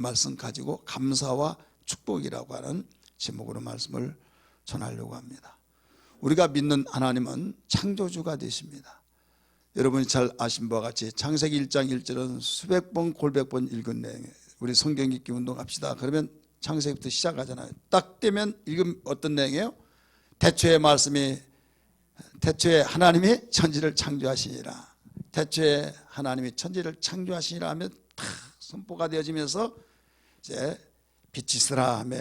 말씀 가지고 감사와 축복이라고 하는 제목으로 말씀을 전하려고 합니다. 우리가 믿는 하나님은 창조주가 되십니다. 여러분이 잘 아신 바와 같이 창세기 1장 1절은 수백 번 골백 번 읽은 내용이에요. 우리 성경 읽기 운동합시다. 그러면 창세기부터 시작하잖아요. 딱 되면 읽으면 어떤 내용이에요? 태초의 말씀이 태초에 하나님이 천지를 창조하시니라. 태초에 하나님이 천지를 창조하시니라 하면 탁 선포가 되어지면서 이제 빛이 있으라 하며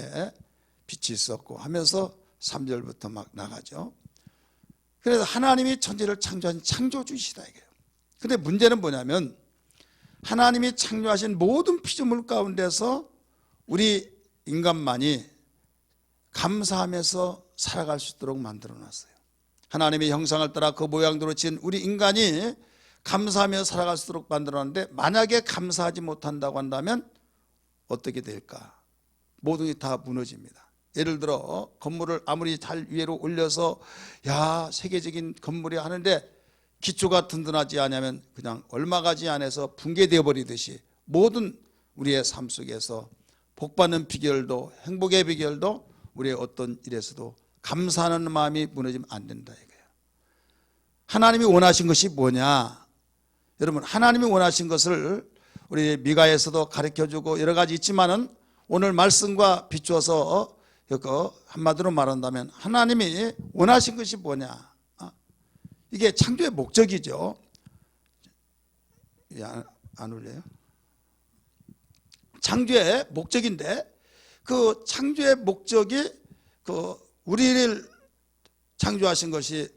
빛이 있었고 하면서 3절부터 막 나가죠. 그래서 하나님이 천지를 창조한 창조주이시다 이거예요. 근데 문제는 뭐냐면 하나님이 창조하신 모든 피조물 가운데서 우리 인간만이 감사하면서 살아갈 수 있도록 만들어 놨어요. 하나님의 형상을 따라 그 모양대로 지은 우리 인간이 감사하며 살아갈 수 있도록 만들어 놨는데 만약에 감사하지 못한다고 한다면 어떻게 될까? 모든 게 다 무너집니다. 예를 들어 건물을 아무리 잘 위로 올려서 야 세계적인 건물이 하는데 기초가 든든하지 않으면 그냥 얼마 가지 안에서 붕괴되어 버리듯이 모든 우리의 삶 속에서 복받는 비결도 행복의 비결도 우리의 어떤 일에서도 감사하는 마음이 무너지면 안 된다 이거예요. 하나님이 원하신 것이 뭐냐? 여러분 하나님이 원하신 것을 우리 미가에서도 가르쳐주고 여러 가지 있지만은 오늘 말씀과 비추어서 한마디로 말한다면 하나님이 원하신 것이 뭐냐? 이게 창조의 목적이죠. 안 울려요? 창조의 목적인데 그 창조의 목적이 우리를 창조하신 것이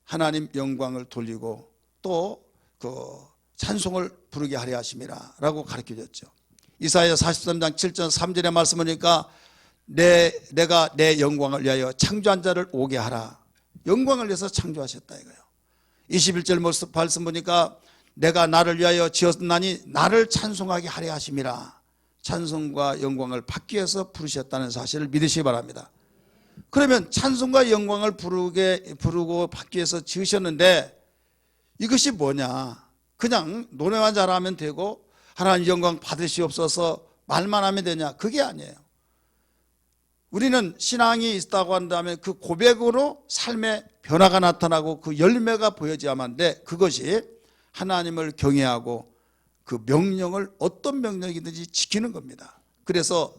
하나님 영광을 돌리고 또 찬송을 부르게 하려 하심이라 라고 가르쳐줬죠. 이사야 43장 7절 3절의 말씀 보니까 내가 내 영광을 위하여 창조한 자를 오게 하라. 영광을 위해서 창조하셨다 이거예요. 21절 말씀 보니까 내가 나를 위하여 지었나니 나를 찬송하게 하려 하심이라. 찬송과 영광을 받기 위해서 부르셨다는 사실을 믿으시기 바랍니다. 그러면 찬송과 영광을 부르고 받기 위해서 지으셨는데 이것이 뭐냐? 그냥 노래만 잘하면 되고 하나님 영광 받으시옵소서 말만 하면 되냐? 그게 아니에요. 우리는 신앙이 있다고 한다면 그 고백으로 삶의 변화가 나타나고 그 열매가 보여져야만 돼. 그것이 하나님을 경외하고 그 명령을 어떤 명령이든지 지키는 겁니다. 그래서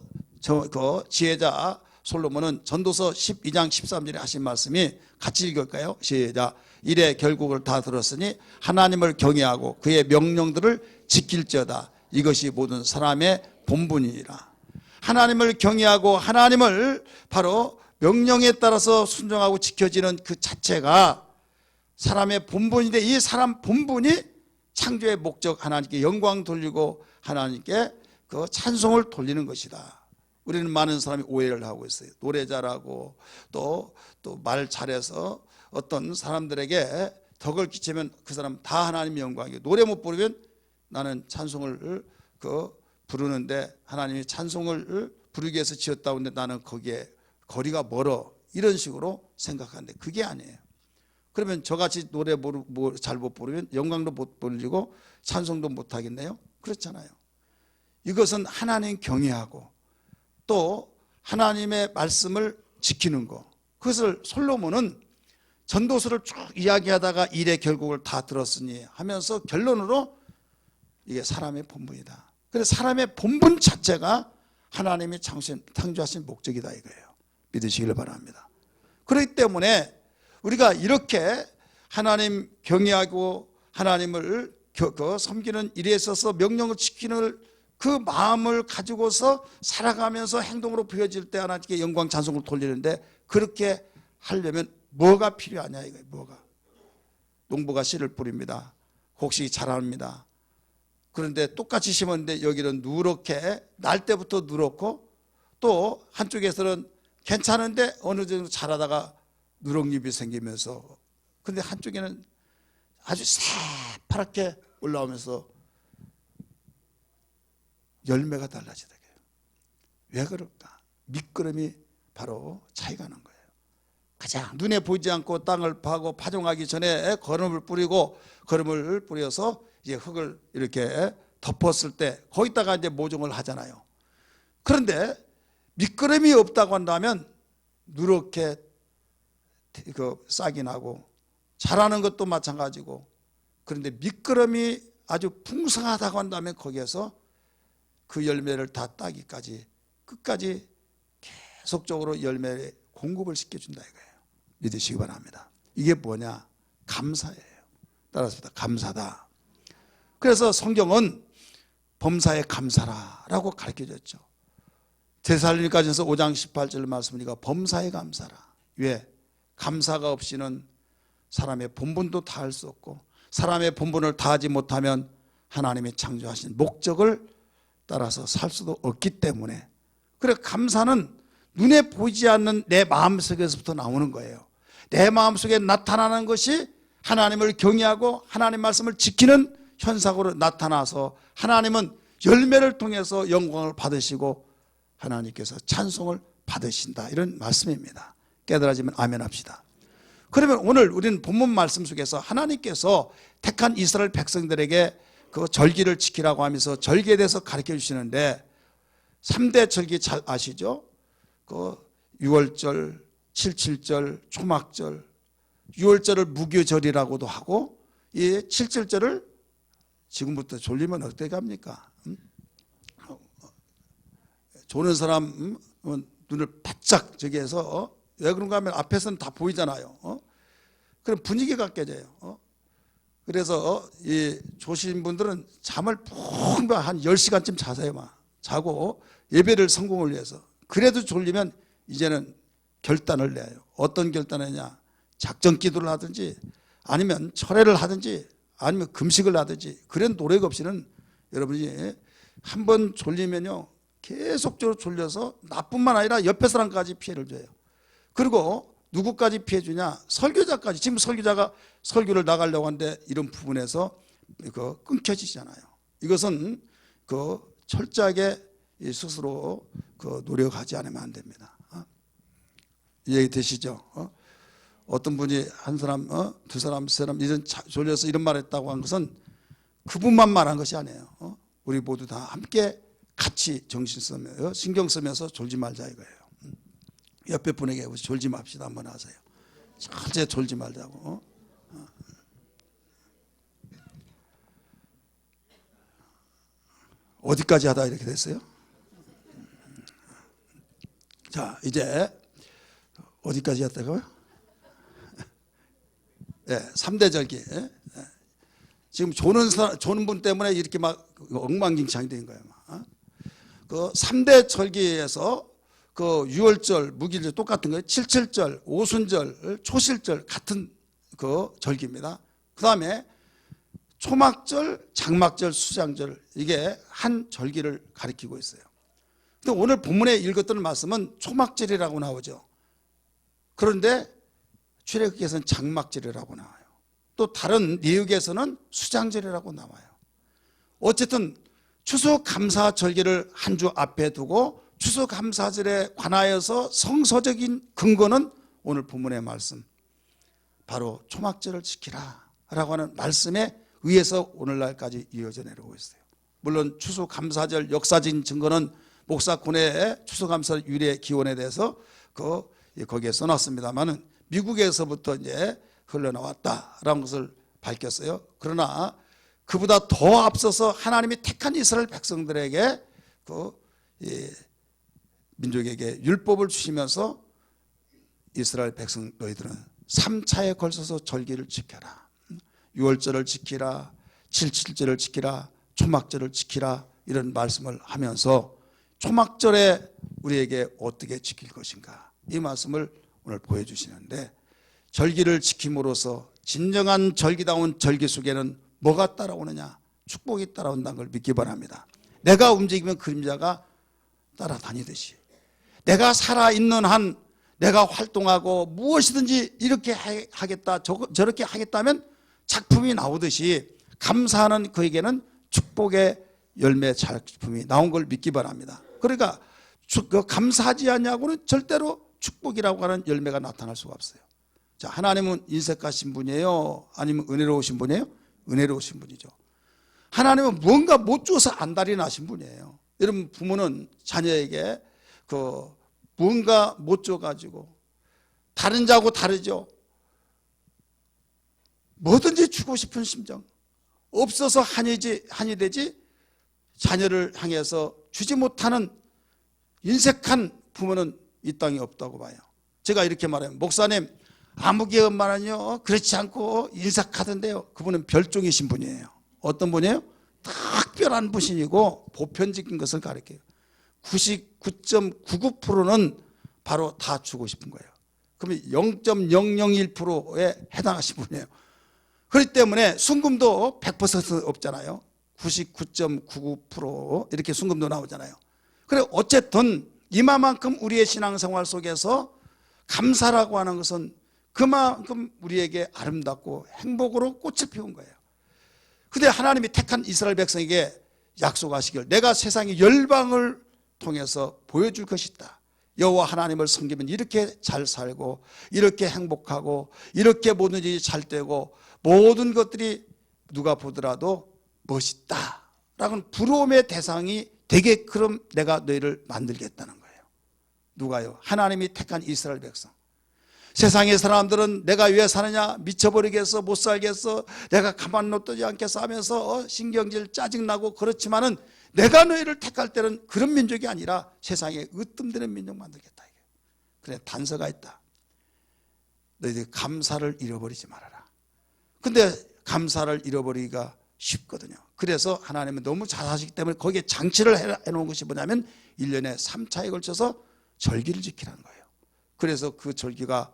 그 지혜자 솔로몬은 전도서 12장 13절에 하신 말씀이 같이 읽을까요? 시작. 이래 결국을 다 들었으니 하나님을 경외하고 그의 명령들을 지킬지어다. 이것이 모든 사람의 본분이니라. 하나님을 경외하고 하나님을 바로 명령에 따라서 순종하고 지켜지는 그 자체가 사람의 본분인데 이 사람 본분이 창조의 목적 하나님께 영광 돌리고 하나님께 그 찬송을 돌리는 것이다. 우리는 많은 사람이 오해를 하고 있어요. 노래 잘하고 또 말 잘해서 어떤 사람들에게 덕을 끼치면 그 사람 다 하나님 영광이고 노래 못 부르면 나는 찬송을 부르는데 하나님이 찬송을 부르기 위해서 지었다고 하는데 나는 거기에 거리가 멀어 이런 식으로 생각하는데 그게 아니에요. 그러면 저같이 노래 잘 못 부르면 영광도 못 돌리고 찬송도 못 하겠네요? 그렇잖아요. 이것은 하나님 경외하고 또 하나님의 말씀을 지키는 거. 그것을 솔로몬은 전도서를 쭉 이야기하다가 일의 결국을 다 들었으니 하면서 결론으로 이게 사람의 본분이다. 그래서 사람의 본분 자체가 하나님이 창조하신 목적이다 이거예요. 믿으시길 바랍니다. 그렇기 때문에 우리가 이렇게 하나님 경외하고 하나님을 섬기는 일에 있어서 명령을 지키는 그 마음을 가지고서 살아가면서 행동으로 보여질 때 하나님께 영광 찬송을 돌리는데 그렇게 하려면 뭐가 필요하냐 이거예요. 뭐가? 농부가 씨를 뿌립니다. 곡식이 자랍니다. 그런데 똑같이 심었는데 여기는 누렇게 날 때부터 누렇고 또 한쪽에서는 괜찮은데 어느 정도 자라다가 누렁잎이 생기면서 근데 한쪽에는 아주 새파랗게 올라오면서 열매가 달라지더라고요. 왜 그럴까? 밑거름이 바로 차이가 나는 거예요. 가장 눈에 보이지 않고 땅을 파고 파종하기 전에 거름을 뿌려서 이제 흙을 이렇게 덮었을 때 거기다가 이제 모종을 하잖아요. 그런데 미끄럼이 없다고 한다면 누렇게 싹이 나고 자라는 것도 마찬가지고, 그런데 미끄럼이 아주 풍성하다고 한다면 거기에서 그 열매를 다 따기까지 끝까지 계속적으로 열매 공급을 시켜준다 이거예요. 믿으시기 바랍니다. 이게 뭐냐? 감사예요. 따라서 감사다. 그래서 성경은 범사에 감사라라고 가르쳐줬죠. 데살로니가전서 5장 18절 말씀이니까 범사에 감사라. 왜? 감사가 없이는 사람의 본분도 다할 수 없고, 사람의 본분을 다하지 못하면 하나님이 창조하신 목적을 따라서 살 수도 없기 때문에, 그래 감사는 눈에 보이지 않는 내 마음속에서부터 나오는 거예요. 내 마음속에 나타나는 것이 하나님을 경외하고 하나님 말씀을 지키는 현상으로 나타나서 하나님은 열매를 통해서 영광을 받으시고 하나님께서 찬송을 받으신다, 이런 말씀입니다. 깨달아지면 아멘 합시다. 그러면 오늘 우리는 본문 말씀 속에서 하나님께서 택한 이스라엘 백성들에게 그 절기를 지키라고 하면서 절기에 대해서 가르쳐 주시는데, 3대 절기 잘 아시죠? 그 6월절, 77절, 초막절, 6월절을 무교절이라고도 하고, 이 77절을 지금부터 졸리면 어떻게 합니까? 조는 사람 눈을 바짝 저기 해서, 왜 그런가 하면 앞에서는 다 보이잖아요. 그럼 분위기가 깨져요. 그래서 이 조신 분들은 잠을 푹 한 10시간쯤 자세요. 자고 예배를 성공을 위해서. 그래도 졸리면 이제는 결단을 내요. 어떤 결단이냐? 작전 기도를 하든지 아니면 철회를 하든지 아니면 금식을 하든지, 그런 노력 없이는 여러분이 한 번 졸리면요 계속적으로 졸려서 나뿐만 아니라 옆에 사람까지 피해를 줘요. 그리고 누구까지 피해 주냐? 설교자까지. 지금 설교자가 설교를 나가려고 하는데 이런 부분에서 끊겨지잖아요. 이것은 철저하게 스스로 노력하지 않으면 안 됩니다. 이해가 되시죠? 어떤 분이 한 사람, 두 사람, 세 사람 이런 졸려서 이런 말 했다고 한 것은 그분만 말한 것이 아니에요. 우리 모두 다 함께 같이 정신 쓰며 신경 쓰면서 졸지 말자 이거예요. 옆에 분에게 우리 졸지 맙시다 한번 하세요. 절대 졸지 말자고. 어디까지 하다 이렇게 됐어요? 자, 이제 어디까지 했다고요? 네, 3대 절기. 지금 조는 분 때문에 이렇게 막 엉망진창이 된 거예요. 그 3대 절기에서 그 6월절, 무길절 똑같은 거예요. 77절, 오순절, 초실절 같은 그 절기입니다. 그 다음에 초막절, 장막절, 수장절, 이게 한 절기를 가리키고 있어요. 근데 오늘 본문에 읽었던 말씀은 초막절이라고 나오죠. 그런데 출애굽기에서는 장막절이라고 나와요. 또 다른 내역에서는 수장절이라고 나와요. 어쨌든 추수감사 절기를 한 주 앞에 두고 추수감사절에 관하여서 성서적인 근거는 오늘 본문의 말씀, 바로 초막절을 지키라 라고 하는 말씀에 의해서 오늘날까지 이어져 내려오고 있어요. 물론 추수감사절 역사적인 증거는 목사권의 추수감사 유래 기원에 대해서 거기에 써놨습니다만은 미국에서부터 이제 흘러나왔다라는 것을 밝혔어요. 그러나 그보다 더 앞서서 하나님이 택한 이스라엘 백성들에게 민족에게 율법을 주시면서 이스라엘 백성 너희들은 3차에 걸쳐서 절기를 지켜라. 6월절을 지키라, 77절을 지키라, 초막절을 지키라, 이런 말씀을 하면서 초막절에 우리에게 어떻게 지킬 것인가, 이 말씀을 오늘 보여주시는데, 절기를 지킴으로써 진정한 절기다운 절기 속에는 뭐가 따라오느냐? 축복이 따라온다는 걸 믿기 바랍니다. 내가 움직이면 그림자가 따라다니듯이, 내가 살아있는 한 내가 활동하고 무엇이든지 이렇게 하겠다 저렇게 하겠다면 작품이 나오듯이 감사하는 그에게는 축복의 열매 작품이 나온 걸 믿기 바랍니다. 그러니까 감사하지 않냐고는 절대로 축복이라고 하는 열매가 나타날 수가 없어요. 자, 하나님은 인색하신 분이에요? 아니면 은혜로우신 분이에요? 은혜로우신 분이죠. 하나님은 뭔가 못 줘서 안달이 나신 분이에요. 여러분 부모는 자녀에게 뭔가 못 줘가지고 다른 자하고 다르죠. 뭐든지 주고 싶은 심정, 없어서 한이 되지 자녀를 향해서 주지 못하는 인색한 부모는 이 땅에 없다고 봐요. 제가 이렇게 말해요. 목사님, 아무개 엄마는요 그렇지 않고 인색하던데요. 그분은 별종이신 분이에요. 어떤 분이에요? 특별한 분이고 보편적인 것을 가르쳐요. 99.99%는 바로 다 주고 싶은 거예요. 그러면 0.001%에 해당하신 분이에요. 그렇기 때문에 순금도 100% 없잖아요. 99.99% 이렇게 순금도 나오잖아요. 그래 어쨌든 이만큼 우리의 신앙생활 속에서 감사라고 하는 것은 그만큼 우리에게 아름답고 행복으로 꽃을 피운 거예요. 근데 하나님이 택한 이스라엘 백성에게 약속하시길 내가 세상의 열방을 통해서 보여줄 것이다. 여호와 하나님을 섬기면 이렇게 잘 살고 이렇게 행복하고 이렇게 뭐든지 잘 되고 모든 것들이 누가 보더라도 멋있다 라는 부러움의 대상이 되게끔 내가 너희를 만들겠다는 거예요. 누가요? 하나님이 택한 이스라엘 백성. 세상의 사람들은 내가 왜 사느냐, 미쳐버리겠어, 못 살겠어, 내가 가만 놔두지 않겠어 하면서 신경질 짜증나고 그렇지만은 내가 너희를 택할 때는 그런 민족이 아니라 세상에 으뜸되는 민족 만들겠다. 그래 단서가 있다. 너희들 감사를 잃어버리지 말아라. 근데 감사를 잃어버리기가 쉽거든요. 그래서 하나님은 너무 잘하시기 때문에 거기에 장치를 해놓은 것이 뭐냐면 1년에 3차에 걸쳐서 절기를 지키라는 거예요. 그래서 그 절기가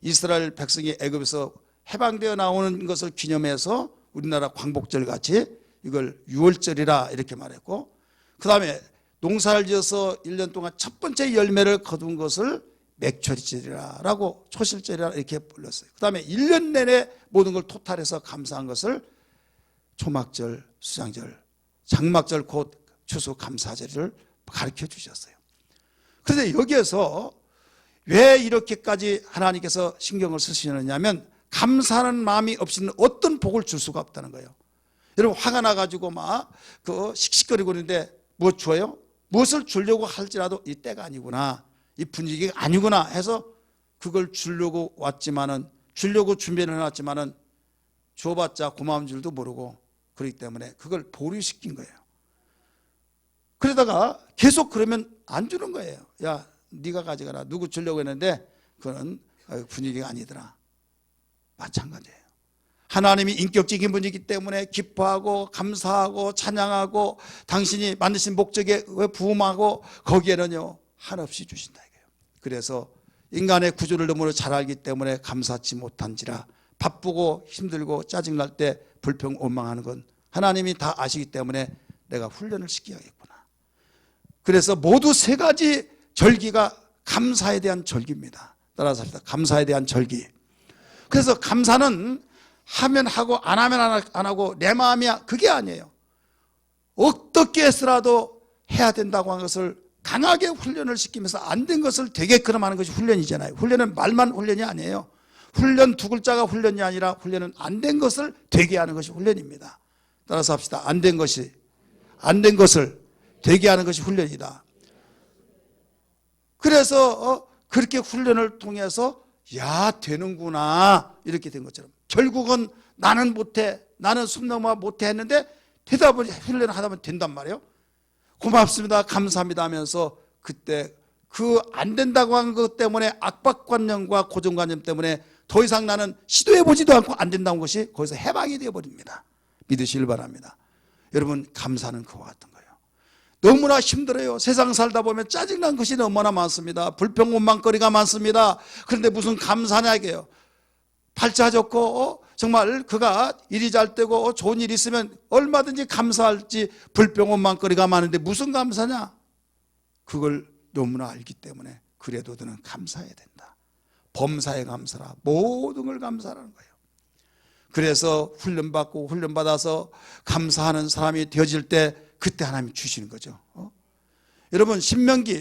이스라엘 백성이 애굽에서 해방되어 나오는 것을 기념해서 우리나라 광복절 같이 이걸 유월절이라 이렇게 말했고, 그 다음에 농사를 지어서 1년 동안 첫 번째 열매를 거둔 것을 맥초리절이라고 초실절이라 이렇게 불렀어요. 그 다음에 1년 내내 모든 걸 토탈해서 감사한 것을 초막절, 수장절, 장막절 곧 추수감사절을 가르쳐 주셨어요. 그런데 여기에서 왜 이렇게까지 하나님께서 신경을 쓰시느냐면 감사하는 마음이 없이는 어떤 복을 줄 수가 없다는 거예요. 여러분 화가 나가지고 막 씩씩거리고 있는데 무엇 줘요? 무엇을 주려고 할지라도 이 때가 아니구나, 이 분위기가 아니구나 해서 그걸 주려고 왔지만은, 주려고 준비를 해놨지만은 줘봤자 고마운 줄도 모르고 그렇기 때문에 그걸 보류시킨 거예요. 그러다가 계속 그러면 안 주는 거예요. 야 네가 가져가라. 누구 주려고 했는데 그건 분위기가 아니더라. 마찬가지예요. 하나님이 인격적인 분이기 때문에 기뻐하고 감사하고 찬양하고 당신이 만드신 목적에 부음하고 거기에는요 한없이 주신다 이거예요. 그래서 인간의 구조를 너무나 잘 알기 때문에 감사치 못한지라 바쁘고 힘들고 짜증날 때 불평 원망하는 건 하나님이 다 아시기 때문에 내가 훈련을 시켜야겠구나. 그래서 모두 세 가지 절기가 감사에 대한 절기입니다. 따라서 합시다. 감사에 대한 절기. 그래서 감사는 하면 하고 안 하면 안 하고 내 마음이야 그게 아니에요. 어떻게 해서라도 해야 된다고 하는 것을 강하게 훈련을 시키면서 안 된 것을 되게끔 하는 것이 훈련이잖아요. 훈련은 말만 훈련이 아니에요. 훈련 두 글자가 훈련이 아니라 훈련은 안 된 것을 되게 하는 것이 훈련입니다. 따라서 합시다. 안 된 것을 되게 하는 것이 훈련이다. 그래서 그렇게 훈련을 통해서 야 되는구나 이렇게 된 것처럼 결국은 나는 못해, 나는 숨 넘어 못해 했는데 대답을 훈련을 하다 보면 된단 말이에요. 고맙습니다, 감사합니다 하면서 그때 그 안 된다고 한 것 때문에 압박관념과 고정관념 때문에 더 이상 나는 시도해보지도 않고 안 된다는 것이 거기서 해방이 되어버립니다. 믿으시길 바랍니다. 여러분 감사는 그와 같은 거예요. 너무나 힘들어요. 세상 살다 보면 짜증난 것이 너무나 많습니다. 불평 원망거리가 많습니다. 그런데 무슨 감사냐 이게요. 팔자 좋고 정말 그가 일이 잘 되고 좋은 일이 있으면 얼마든지 감사할지 불평 원망거리가 많은데 무슨 감사냐. 그걸 너무나 알기 때문에 그래도 너는 감사해야 된다. 범사에 감사라. 모든 걸 감사하는 거예요. 그래서 훈련받고 훈련받아서 감사하는 사람이 되어질 때 그때 하나님이 주시는 거죠. 여러분 신명기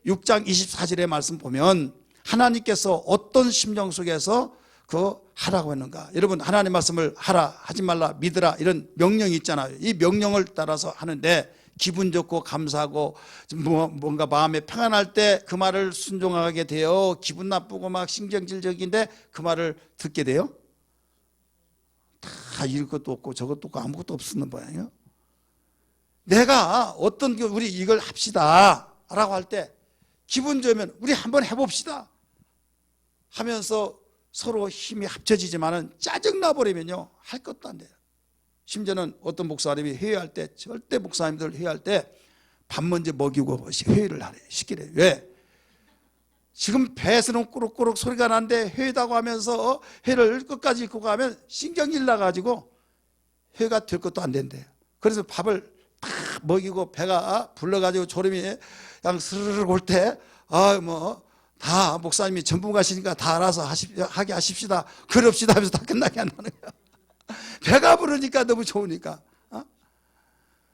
6장 24절의 말씀 보면 하나님께서 어떤 심령 속에서 하라고 했는가. 여러분 하나님 말씀을 하라, 하지 말라, 믿으라 이런 명령이 있잖아요. 이 명령을 따라서 하는데 기분 좋고 감사하고 뭔가 마음에 평안할 때 그 말을 순종하게 돼요? 기분 나쁘고 막 신경질적인데 그 말을 듣게 돼요? 다 이럴 것도 없고 저것도 없고 아무것도 없는 모양이에요. 내가 어떤 우리 이걸 합시다 라고 할 때 기분 좋으면 우리 한번 해봅시다 하면서 서로 힘이 합쳐지지만은 짜증나 버리면요 할 것도 안 돼요. 심지어는 어떤 목사님이 회의할 때, 절대 목사님들 회의할 때 밥 먼저 먹이고 회의를 시키래요. 왜? 지금 배에서는 꾸룩꾸룩 소리가 나는데 회의다고 하면서 회를 끝까지 읽고 가면 신경질 나가지고 회가 될 것도 안 된대요. 그래서 밥을 다 먹이고 배가 불러가지고 졸음이 그냥 스르르 올 때 다 목사님이 전문가시니까 다 알아서 하게 하십시다. 그럽시다 하면서 다 끝나게 한다는 거야. 배가 부르니까 너무 좋으니까.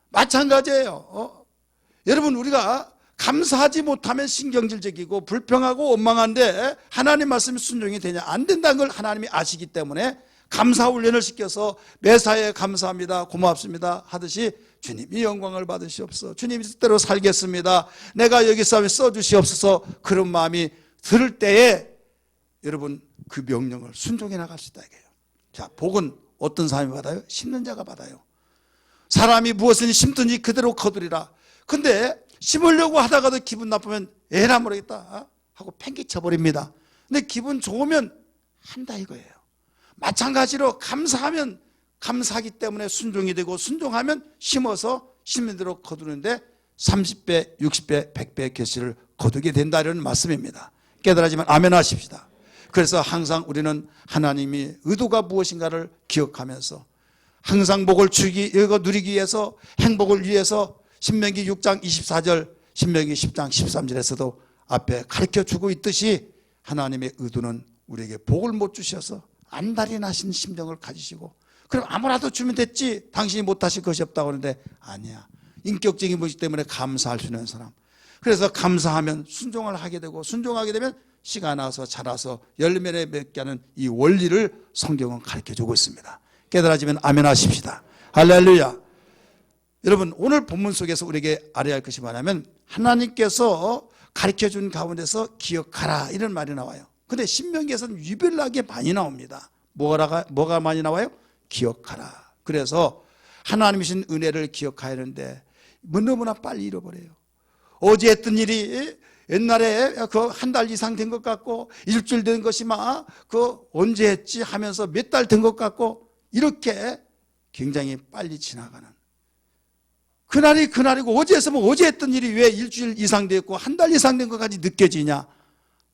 마찬가지예요. 여러분 우리가 감사하지 못하면 신경질적이고 불평하고 원망한데 하나님 말씀이 순종이 되냐? 안 된다는 걸 하나님이 아시기 때문에 감사 훈련을 시켜서 매사에 감사합니다, 고맙습니다 하듯이 주님이 영광을 받으시옵소서, 주님이 뜻대로 살겠습니다, 내가 여기서 써주시옵소서, 그런 마음이 들을 때에 여러분 그 명령을 순종해 나갈 수 있다 이거예요. 자, 복은 어떤 사람이 받아요? 심는 자가 받아요. 사람이 무엇을 심든지 그대로 거두리라. 근데 심으려고 하다가도 기분 나쁘면 에라 모르겠다 하고 팽개쳐버립니다. 근데 기분 좋으면 한다 이거예요. 마찬가지로 감사하면 감사하기 때문에 순종이 되고, 순종하면 심어서 심는 대로 거두는데 30배, 60배, 100배의 결실을 거두게 된다 이런 말씀입니다. 깨달아지면 아멘 하십시다. 그래서 항상 우리는 하나님이 의도가 무엇인가를 기억하면서 항상 복을 누리기 위해서, 행복을 위해서 신명기 6장 24절, 신명기 10장 13절에서도 앞에 가르쳐주고 있듯이 하나님의 의도는 우리에게 복을 못 주셔서 안달이 나신 심정을 가지시고, 그럼 아무라도 주면 됐지 당신이 못하실 것이 없다고 하는데 아니야. 인격적인 모습 때문에 감사할 수 있는 사람. 그래서 감사하면 순종을 하게 되고, 순종하게 되면 씨가 나서 자라서 열매를 맺게 하는 이 원리를 성경은 가르쳐주고 있습니다. 깨달아지면 아멘 하십시다. 할렐루야. 여러분 오늘 본문 속에서 우리에게 알아야 할 것이 뭐냐면, 하나님께서 가르쳐준 가운데서 기억하라 이런 말이 나와요. 근데 신명기에서는 유별나게 많이 나옵니다. 뭐가 많이 나와요? 기억하라. 그래서 하나님이신 은혜를 기억해야 하는데 너무나 빨리 잃어버려요. 어제 했던 일이 옛날에 그 한 달 이상 된 것 같고, 일주일 된 것이 막 언제 했지 하면서 몇 달 된 것 같고, 이렇게 굉장히 빨리 지나가는, 그날이 그날이고 어제 했으면 어제 했던 일이 왜 일주일 이상 됐고 한 달 이상 된 것까지 느껴지냐?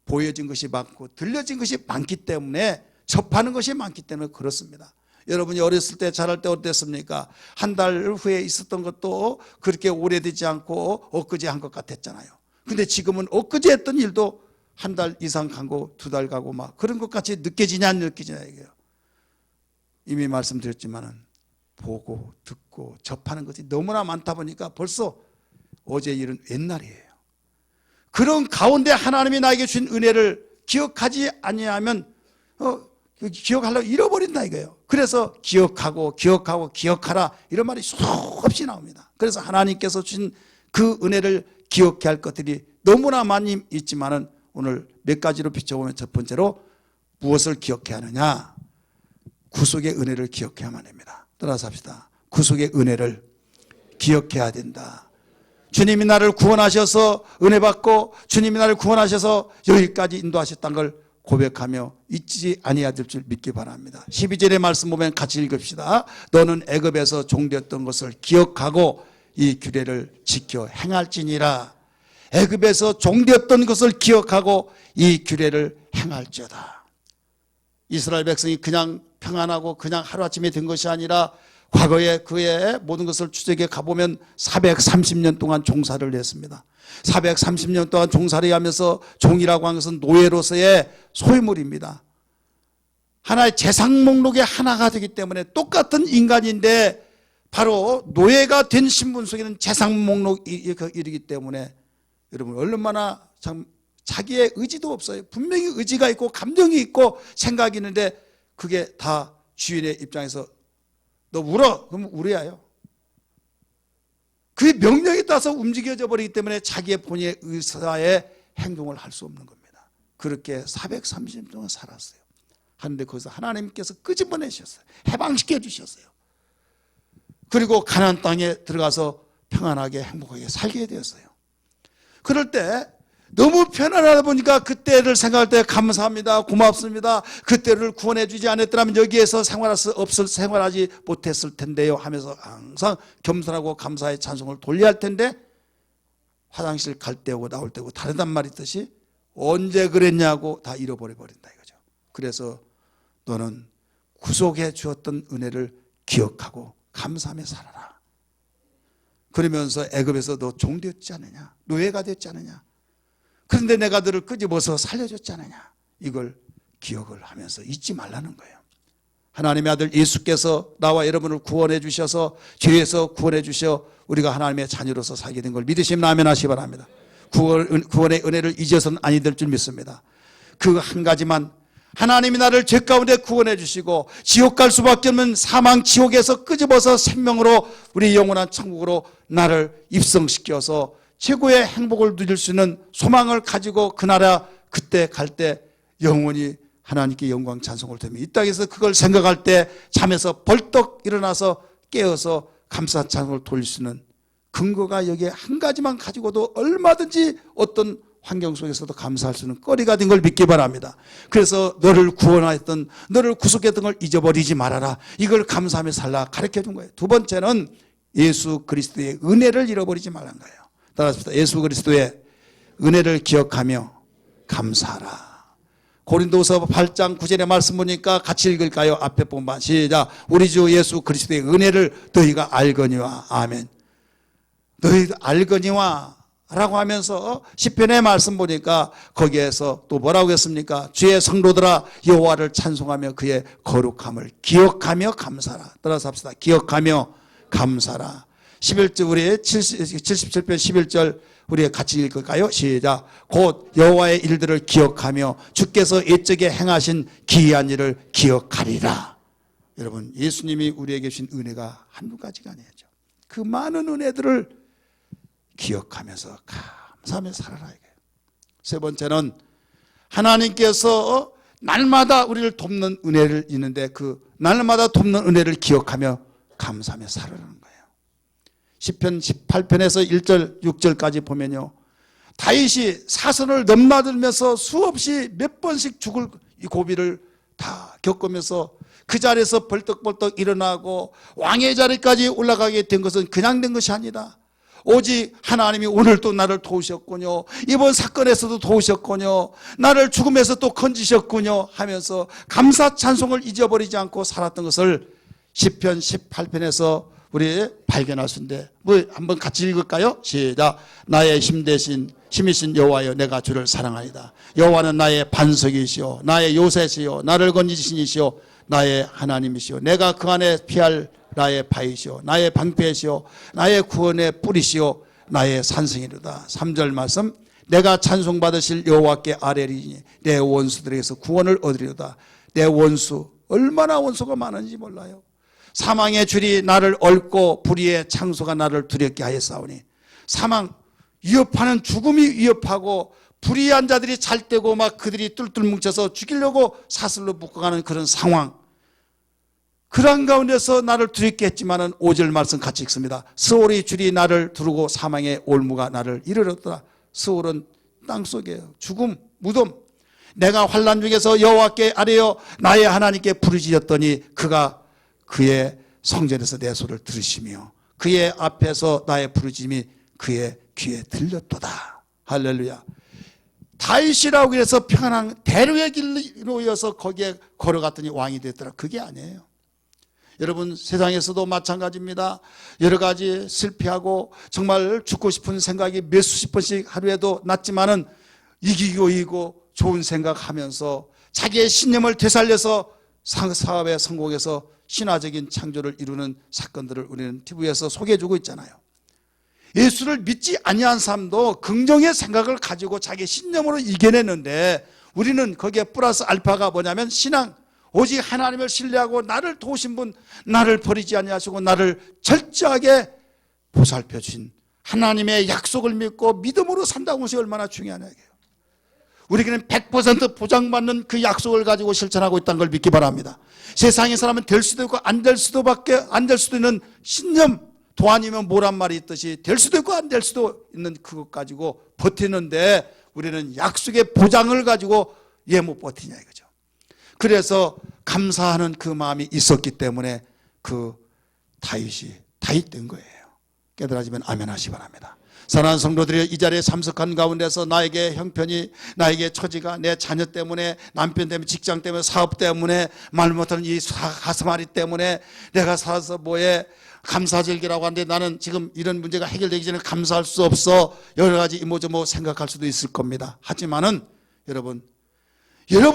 보여진 것이 많고 들려진 것이 많기 때문에, 접하는 것이 많기 때문에 그렇습니다. 여러분이 어렸을 때 자랄 때 어땠습니까? 한 달 후에 있었던 것도 그렇게 오래되지 않고 엊그제 한 것 같았잖아요. 근데 지금은 엊그제 했던 일도 한 달 이상 가고 두 달 가고 막 그런 것 같이 느껴지냐 안 느껴지냐 이게요. 이미 말씀드렸지만은 보고 듣고 접하는 것이 너무나 많다 보니까 벌써 어제 일은 옛날이에요. 그런 가운데 하나님이 나에게 주신 은혜를 기억하지 아니하면 기억하려고 잃어버린다 이거예요. 그래서 기억하라 이런 말이 수없이 나옵니다. 그래서 하나님께서 주신 그 은혜를 기억해야 할 것들이 너무나 많이 있지만은 오늘 몇 가지로 비춰보면, 첫 번째로 무엇을 기억해야 하느냐? 구속의 은혜를 기억해야만 합니다. 따라서 합시다. 구속의 은혜를 기억해야 된다. 주님이 나를 구원하셔서 은혜 받고, 주님이 나를 구원하셔서 여기까지 인도하셨다는 걸 고백하며 잊지 아니해야 될 줄 믿기 바랍니다. 12절의 말씀 보면 같이 읽읍시다. 너는 애굽에서 종되었던 것을 기억하고 이 규례를 지켜 행할지니라. 애굽에서 종되었던 것을 기억하고 이 규례를 행할지어다. 이스라엘 백성이 그냥 평안하고 그냥 하루아침에 된 것이 아니라 과거에 그의 모든 것을 추적해 가보면 430년 동안 종사를 했습니다. 430년 동안 종사를 하면서, 종이라고 하는 것은 노예로서의 소유물입니다. 하나의 재상 목록의 하나가 되기 때문에 똑같은 인간인데 바로 노예가 된 신분 속에는 재상 목록이 이르기 때문에 여러분 얼마나 참 자기의 의지도 없어요. 분명히 의지가 있고 감정이 있고 생각이 있는데 그게 다 주인의 입장에서 너 울어? 그럼 울어야요. 그 명령에 따라서 움직여져 버리기 때문에 자기의 본인의 의사의 행동을 할 수 없는 겁니다. 그렇게 430년 동안 살았어요. 하는데 거기서 하나님께서 끄집어내셨어요. 해방시켜 주셨어요. 그리고 가나안 땅에 들어가서 평안하게 행복하게 살게 되었어요. 그럴 때 너무 편안하다 보니까 그때를 생각할 때 감사합니다, 고맙습니다, 그때를 구원해 주지 않았더라면 여기에서 생활하지 못했을 텐데요 하면서 항상 겸손하고 감사의 찬송을 돌려야 할 텐데, 화장실 갈 때고 나올 때고 다르단 말이 있듯이 언제 그랬냐고 다 잃어버려 버린다 이거죠. 그래서 너는 구속해 주었던 은혜를 기억하고 감사하며 살아라. 그러면서 애굽에서 너 종되었지 않느냐, 노예가 됐지 않느냐, 그런데 내가 너를 끄집어서 살려줬지 않느냐, 이걸 기억을 하면서 잊지 말라는 거예요. 하나님의 아들 예수께서 나와 여러분을 구원해 주셔서, 죄에서 구원해 주셔 우리가 하나님의 자녀로서 살게 된 걸 믿으시면 아멘 하시기 바랍니다. 구원의 은혜를 잊어서는 아니 될 줄 믿습니다. 그 한 가지만, 하나님이 나를 죄 가운데 구원해 주시고 지옥 갈 수밖에 없는 사망 지옥에서 끄집어서 생명으로 우리 영원한 천국으로 나를 입성시켜서 최고의 행복을 누릴 수 있는 소망을 가지고 그 나라 그때 갈 때 영원히 하나님께 영광 찬송을 드리며 이 땅에서 그걸 생각할 때 잠에서 벌떡 일어나서 깨어서 감사 찬송을 돌릴 수 있는 근거가 여기에 한 가지만 가지고도 얼마든지 어떤 환경 속에서도 감사할 수 있는 거리가 된 걸 믿기 바랍니다. 그래서 너를 구원하였던, 너를 구속했던 걸 잊어버리지 말아라, 이걸 감사하며 살라 가르쳐 준 거예요. 두 번째는 예수 그리스도의 은혜를 잃어버리지 말라는 거예요. 따라합시다. 예수 그리스도의 은혜를 기억하며 감사하라. 고린도서 8장 9절의 말씀 보니까 같이 읽을까요? 앞에 본반 시작. 우리 주 예수 그리스도의 은혜를 너희가 알거니와. 아멘. 너희가 알거니와 라고 하면서 시편의 말씀 보니까 거기에서 또 뭐라고 했습니까? 주의 성도들아 여호와를 찬송하며 그의 거룩함을 기억하며 감사라. 따라서 합시다. 기억하며 감사라. 11절 우리 77편 11절 우리 같이 읽을까요? 시작. 곧 여호와의 일들을 기억하며 주께서 옛적에 행하신 기이한 일을 기억하리라. 여러분, 예수님이 우리에게 주신 은혜가 한두 가지가 아니죠. 그 많은 은혜들을 기억하면서 감사하며 살아라 이거예요. 세 번째는 하나님께서 날마다 우리를 돕는 은혜를 있는데 그 날마다 돕는 은혜를 기억하며 감사하며 살아라는 거예요. 시편 18편에서 1절 6절까지 보면요, 다윗이 사선을 넘나들면서 수없이 몇 번씩 죽을 이 고비를 다 겪으면서 그 자리에서 벌떡벌떡 일어나고 왕의 자리까지 올라가게 된 것은 그냥 된 것이 아니다. 오직 하나님이 오늘 또 나를 도우셨군요, 이번 사건에서도 도우셨군요, 나를 죽음에서 또 건지셨군요 하면서 감사 찬송을 잊어버리지 않고 살았던 것을 시편 18편에서 우리 발견할 수 있는데, 뭐 한번 같이 읽을까요? 시작. 나의 힘이신 여호와여 내가 주를 사랑하리다. 여호와는 나의 반석이시오 나의 요새시오 나를 건지신 이시오 나의 하나님이시오 내가 그 안에 피할 나의 바위시오 나의 방패시오 나의 구원의 뿌리시오 나의 산성이로다. 3절 말씀. 내가 찬송받으실 여호와께 아뢰리니 내 원수들에게서 구원을 얻으리로다. 내 원수, 얼마나 원수가 많은지 몰라요. 사망의 줄이 나를 얽고 불의의 창소가 나를 두렵게 하였사오니. 사망, 위협하는 죽음이 위협하고 불의한 자들이 잘되고 막 그들이 뚫뚫 뭉쳐서 죽이려고 사슬로 묶어가는 그런 상황, 그런 가운데서 나를 두렵게 했지만은 5절 말씀 같이 읽습니다. 스올의 줄이 나를 두르고 사망의 올무가 나를 이르렀더라. 스올은 땅속이에요. 죽음, 무덤. 내가 환난 중에서 여호와께 아뢰어 나의 하나님께 부르짖었더니 그가 그의 성전에서 내 소리를 들으시며 그의 앞에서 나의 부르짖음이 그의 귀에 들렸도다. 할렐루야. 다윗이라고 해서 평안한 대로의 길로 이어서 거기에 걸어갔더니 왕이 됐더라. 그게 아니에요. 여러분, 세상에서도 마찬가지입니다. 여러 가지 실패하고 정말 죽고 싶은 생각이 몇 수십 번씩 하루에도 났지만은 이기고 좋은 생각하면서 자기의 신념을 되살려서 사업에 성공해서 신화적인 창조를 이루는 사건들을 우리는 TV에서 소개해주고 있잖아요. 예수를 믿지 아니한 사람도 긍정의 생각을 가지고 자기 신념으로 이겨내는데, 우리는 거기에 플러스 알파가 뭐냐면 신앙, 오직 하나님을 신뢰하고 나를 도우신 분, 나를 버리지 아니하시고 나를 철저하게 보살펴 주신 하나님의 약속을 믿고 믿음으로 산다는 것이 얼마나 중요하냐. 우리에게는 100% 보장받는 그 약속을 가지고 실천하고 있다는 걸 믿기 바랍니다. 세상의 사람은 될 수도 있고 안 될 수도 있는 신념, 도안이면 뭐란 말이 있듯이 될 수도 있고 안 될 수도 있는 그것 가지고 버티는데 우리는 약속의 보장을 가지고 왜 못 버티냐 이거죠. 그래서 감사하는 그 마음이 있었기 때문에 그 다윗이 다윗 된 거예요. 깨달아지면 아멘 하시 바랍니다. 사랑하는 성도들이 이 자리에 참석한 가운데서 나에게 형편이, 나에게 처지가, 내 자녀 때문에, 남편 때문에, 직장 때문에, 사업 때문에, 말 못하는 이 가슴앓이 때문에 내가 살아서 뭐해, 감사절기라고 하는데 나는 지금 이런 문제가 해결되기 전에 감사할 수 없어, 여러 가지 이모저모 생각할 수도 있을 겁니다. 하지만은 여러분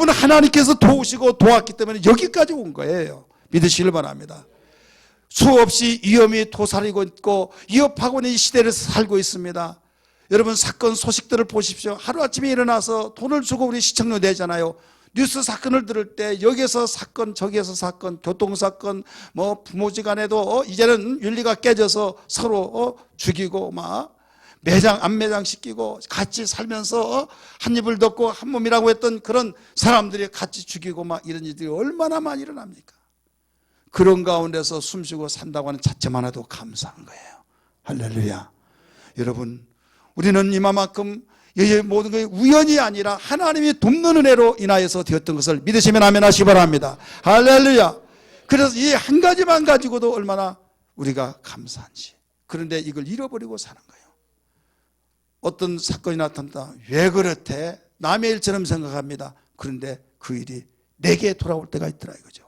하나님께서 도우시고 도왔기 때문에 여기까지 온 거예요. 믿으시길 바랍니다. 수없이 위험이 도사리고 있고 위협하고 있는 이 시대를 살고 있습니다. 여러분 사건 소식들을 보십시오. 하루아침에 일어나서 돈을 주고 우리 시청료 내잖아요. 뉴스 사건을 들을 때 여기에서 사건 저기에서 사건, 교통사건, 뭐 부모지간에도 이제는 윤리가 깨져서 서로 죽이고 막 안매장 시키고 같이 살면서 한 입을 덮고 한 몸이라고 했던 그런 사람들이 같이 죽이고 막 이런 일들이 얼마나 많이 일어납니까? 그런 가운데서 숨쉬고 산다고 하는 자체만 해도 감사한 거예요. 할렐루야. 여러분 우리는 이만큼 모든 것이 우연이 아니라 하나님이 돕는 은혜로 인하여서 되었던 것을 믿으시면 아멘 하시기 바랍니다. 할렐루야. 그래서 이 한 가지만 가지고도 얼마나 우리가 감사한지. 그런데 이걸 잃어버리고 사는 거예요. 어떤 사건이 나타난다. 왜 그렇대? 남의 일처럼 생각합니다. 그런데 그 일이 내게 돌아올 때가 있더라 이거죠.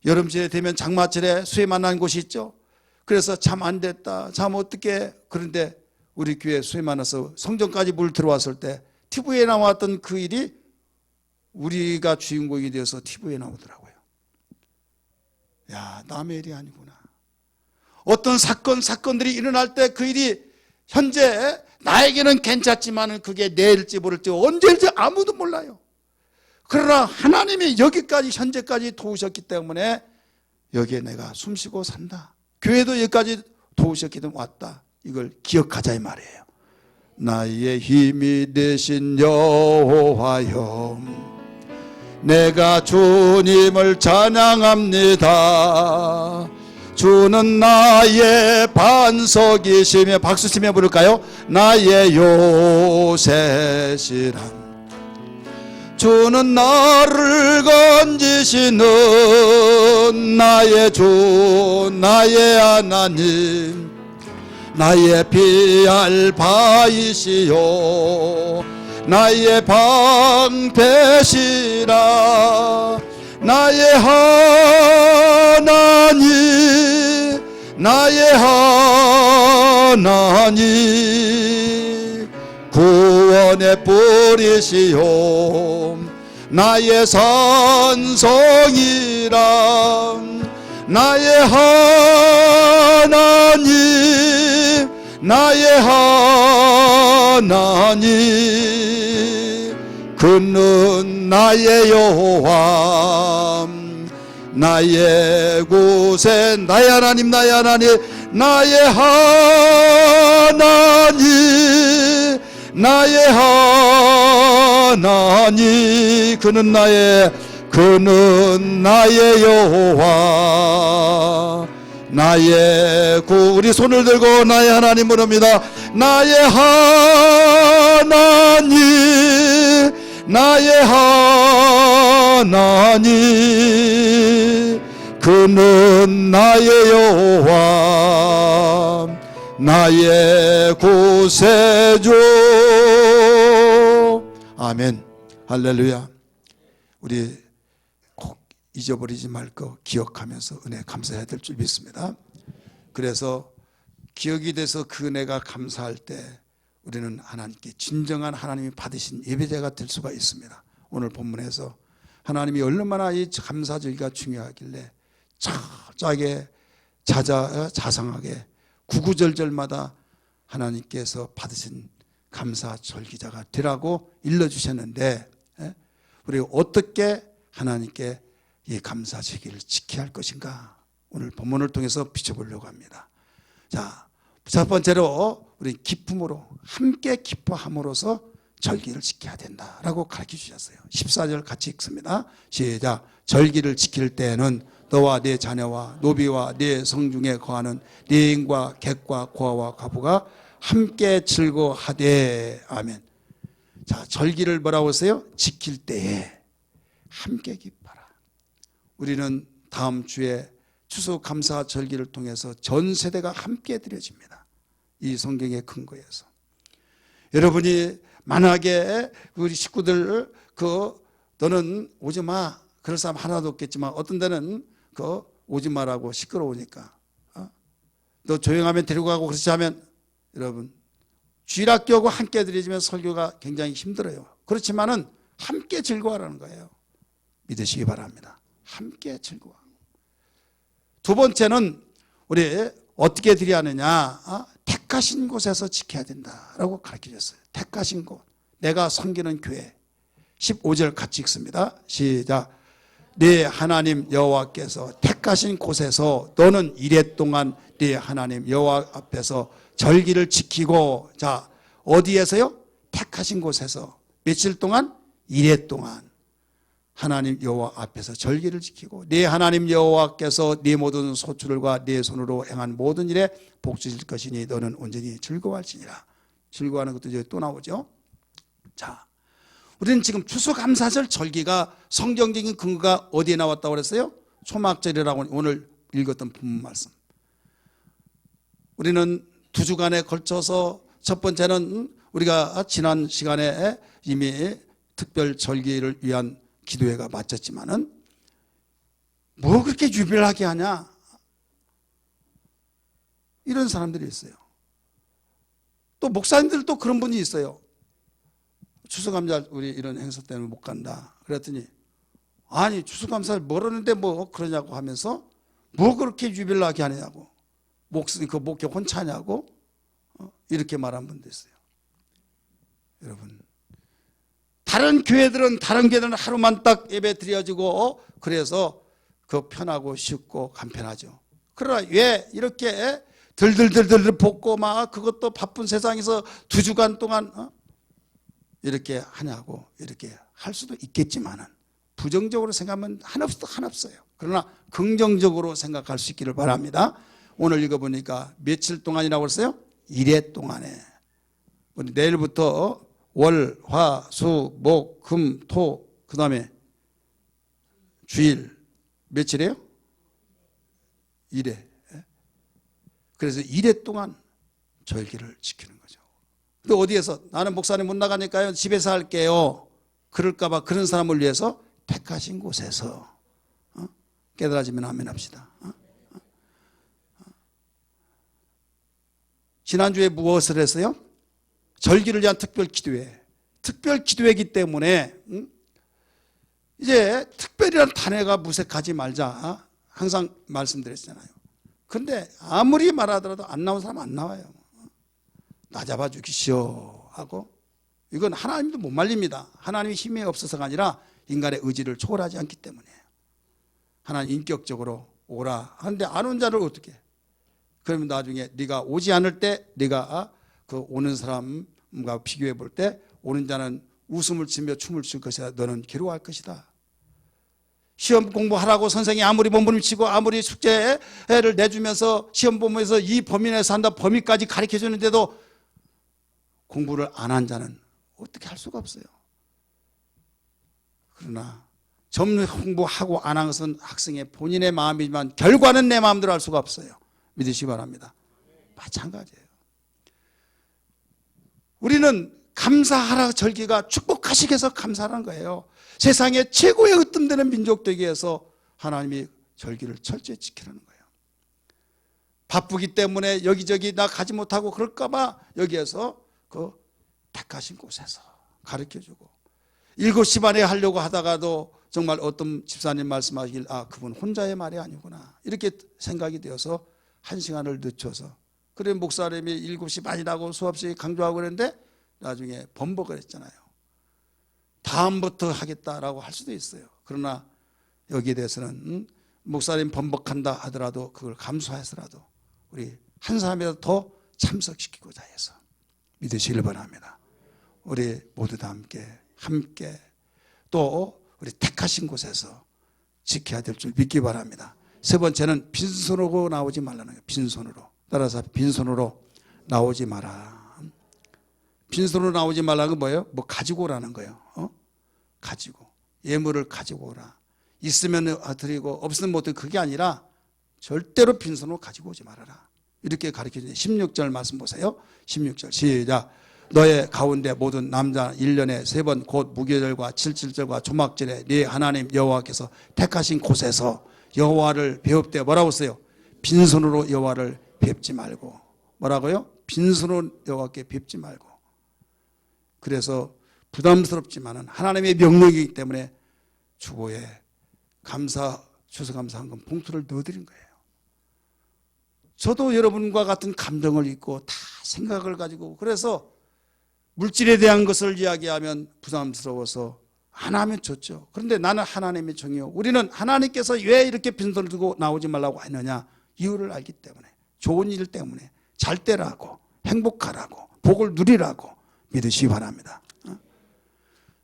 여름철에 되면 장마철에 수해 만난 곳이 있죠. 그래서 참 안 됐다, 참 어떻게. 그런데 우리 교회 수해 만나서 성전까지 물 들어왔을 때 TV에 나왔던 그 일이 우리가 주인공이 되어서 TV에 나오더라고요. 야, 남의 일이 아니구나. 어떤 사건들이 일어날 때 그 일이 현재 나에게는 괜찮지만 그게 내일지 모를지 언제일지 아무도 몰라요. 그러나 하나님이 여기까지 현재까지 도우셨기 때문에 여기에 내가 숨쉬고 산다. 교회도 여기까지 도우셨기 때문에 왔다. 이걸 기억하자 이 말이에요. 나의 힘이 되신 여호와여, 내가 주님을 찬양합니다. 주는 나의 반석이시며, 박수 치며 부를까요? 나의 요새시라. 주는 나를 건지시는 나의 주, 나의 하나님, 나의 피할 바이시요, 나의 방패시라. 나의 하나님, 나의 하나님, 구원의 뿌리시오, 나의 산성이라. 나의 하나님, 나의 하나님, 그는 나의 여호와, 나의 구세. 나의 하나님, 나의 하나님, 나의 하나님, 나의 하나님, 그는 나의 여호와, 나의 구. 우리 손을 들고 나의 하나님 부릅니다. 나의 하나님, 나의 하나님, 그는 나의 여호와, 나의 구세주. 아멘. 할렐루야. 우리 꼭 잊어버리지 말 거 기억하면서 은혜 감사해야 될 줄 믿습니다. 그래서 기억이 돼서 그 은혜가 감사할 때 우리는 하나님께 진정한 하나님이 받으신 예배자가 될 수가 있습니다. 오늘 본문에서 하나님이 얼마나 이 감사절기가 중요하길래 짜게 자상하게 구구절절마다 하나님께서 받으신 감사절기자가 되라고 일러주셨는데, 우리 어떻게 하나님께 이 감사절기를 지켜야 할 것인가, 오늘 본문을 통해서 비춰보려고 합니다. 자, 첫 번째로 우리 기쁨으로 함께 기뻐함으로써 절기를 지켜야 된다라고 가르쳐 주셨어요. 14절 같이 읽습니다. 시작. 절기를 지킬 때에는 너와 네 자녀와 노비와 네 성중에 거하는 네 인과 객과 고아와 과부가 함께 즐거워하되. 아멘. 자, 절기를 뭐라고 했어요? 지킬 때에 함께 기뻐라. 우리는 다음 주에 추수감사 절기를 통해서 전 세대가 함께 드려집니다. 이 성경의 근거에서. 여러분이 만약에 우리 식구들 너는 오지 마. 그럴 사람 하나도 없겠지만 어떤 데는 오지 마라고 시끄러우니까 너 조용하면 데리고 가고 그렇지 하면 여러분 쥐락교하고 함께 드리지면 설교가 굉장히 힘들어요. 그렇지만은 함께 즐거워하라는 거예요. 믿으시기 바랍니다. 함께 즐거워. 두 번째는 우리 어떻게 드려야 하느냐? 택하신 곳에서 지켜야 된다라고 가르쳐줬어요. 택하신 곳. 내가 섬기는 교회. 15절 같이 읽습니다. 시작. 네 하나님 여호와께서 택하신 곳에서 너는 이래 동안 네 하나님 여호와 앞에서 절기를 지키고. 자, 어디에서요? 택하신 곳에서 며칠 동안? 이래 동안 하나님 여호와 앞에서 절기를 지키고 네 하나님 여호와께서 네 모든 소출과 네 손으로 행한 모든 일에 복 주실 것이니 너는 온전히 즐거워할지니라. 즐거워하는 것도 이제 또 나오죠. 자, 우리는 지금 추수감사절 절기가 성경적인 근거가 어디에 나왔다고 그랬어요? 초막절이라고 오늘 읽었던 본문 말씀. 우리는 두 주간에 걸쳐서 첫 번째는 우리가 지난 시간에 이미 특별 절기를 위한 기도회가 마쳤지만은 뭐 그렇게 유별하게 하냐? 이런 사람들이 있어요. 또 목사님들도 그런 분이 있어요. 추수감사 우리 이런 행사 때문에 못 간다. 그랬더니 아니 추수감사를 모르는데 뭐 그러냐고 하면서 뭐 그렇게 유별나게 하느냐고 목회 혼차냐고 이렇게 말한 분도 있어요. 여러분 다른 교회들은 하루만 딱 예배 드려지고 그래서 편하고 쉽고 간편하죠. 그러나 왜 이렇게 들들들들 볶고 막 그것도 바쁜 세상에서 두 주간 동안 이렇게 하냐고 이렇게 할 수도 있겠지만은 부정적으로 생각하면 하나 없어요. 그러나 긍정적으로 생각할 수 있기를 바랍니다. 오늘 읽어보니까 며칠 동안이라고 했어요? 1회 동안에. 우리 내일부터 월, 화, 수, 목, 금, 토, 그 다음에 주일 며칠이에요? 1회. 그래서 1회 동안 절기를 지키는 거죠. 근데 어디에서? 나는 목사님 못 나가니까요 집에서 할게요. 그럴까봐 그런 사람을 위해서 택하신 곳에서 깨달아지면 아멘 합시다. 지난주에 무엇을 했어요? 절기를 위한 특별 기도회. 특별 기도회이기 때문에 이제 특별이라는 단어가 무색하지 말자 항상 말씀드렸잖아요. 근데 아무리 말하더라도 안 나온 사람 안 나와요. 나 잡아 주시오 하고 이건 하나님도 못 말립니다. 하나님이 힘이 없어서가 아니라 인간의 의지를 초월하지 않기 때문이에요. 하나님 인격적으로 오라 하는데 안 온 자를 어떻게 해? 그러면 나중에 네가 오지 않을 때 네가 오는 사람과 비교해 볼 때 오는 자는 웃음을 치며 춤을 출 것이다. 너는 괴로워할 것이다. 시험 공부하라고 선생이 아무리 몸부림치고 아무리 숙제를 내주면서 시험 보면서 이 범위 내에서 한다 범위까지 가르쳐 주는데도 공부를 안 한 자는 어떻게 할 수가 없어요. 그러나 전문 공부하고 안 한 것은 학생의 본인의 마음이지만 결과는 내 마음대로 할 수가 없어요. 믿으시기 바랍니다. 마찬가지예요. 우리는 감사하라 절기가 축복하시기 위해서 감사하는 거예요. 세상에 최고의 으뜸되는 민족 되기 위해서 하나님이 절기를 철저히 지키라는 거예요. 바쁘기 때문에 여기저기 나 가지 못하고 그럴까 봐 여기에서 택하신 곳에서 가르쳐주고 7시 반에 하려고 하다가도 정말 어떤 집사님 말씀하시길 그분 혼자의 말이 아니구나 이렇게 생각이 되어서 1시간을 늦춰서 그래 목사님이 7시 반이라고 수없이 강조하고 그랬는데 나중에 번복을 했잖아요. 다음부터 하겠다라고 할 수도 있어요. 그러나 여기에 대해서는 목사님 번복한다 하더라도 그걸 감수해서라도 우리 한 사람이라도 더 참석시키고자 해서 믿으시길 바랍니다. 우리 모두 다 함께 또 우리 택하신 곳에서 지켜야 될 줄 믿기 바랍니다. 세 번째는 빈손으로 나오지 말라는 거예요. 빈손으로. 따라서 빈손으로 나오지 마라. 빈손으로 나오지 말라는 건 뭐예요? 뭐 가지고 오라는 거예요. 가지고. 예물을 가지고 오라. 있으면 드리고 없으면 못 드리고 그게 아니라 절대로 빈손으로 가지고 오지 말아라. 이렇게 가르쳐주는 16절 말씀 보세요. 16절 시작. 너의 가운데 모든 남자 1년에 3번 곧 무교절과 칠칠절과 조막절에 네 하나님 여호와께서 택하신 곳에서 여호와를 배웁되 뭐라고 써요? 빈손으로 여호와를 뵙지 말고. 뭐라고요? 빈손으로 여호와께 뵙지 말고. 그래서 부담스럽지만은 하나님의 명령이기 때문에 주보에 추수감사한금 봉투를 넣어드린 거예요. 저도 여러분과 같은 감정을 잊고 다 생각을 가지고 그래서 물질에 대한 것을 이야기하면 부담스러워서 안 하면 좋죠. 그런데 나는 하나님의 종이요. 우리는 하나님께서 왜 이렇게 빈손을 들고 나오지 말라고 했느냐. 이유를 알기 때문에, 좋은 일 때문에, 잘 되라고, 행복하라고, 복을 누리라고 믿으시기 바랍니다.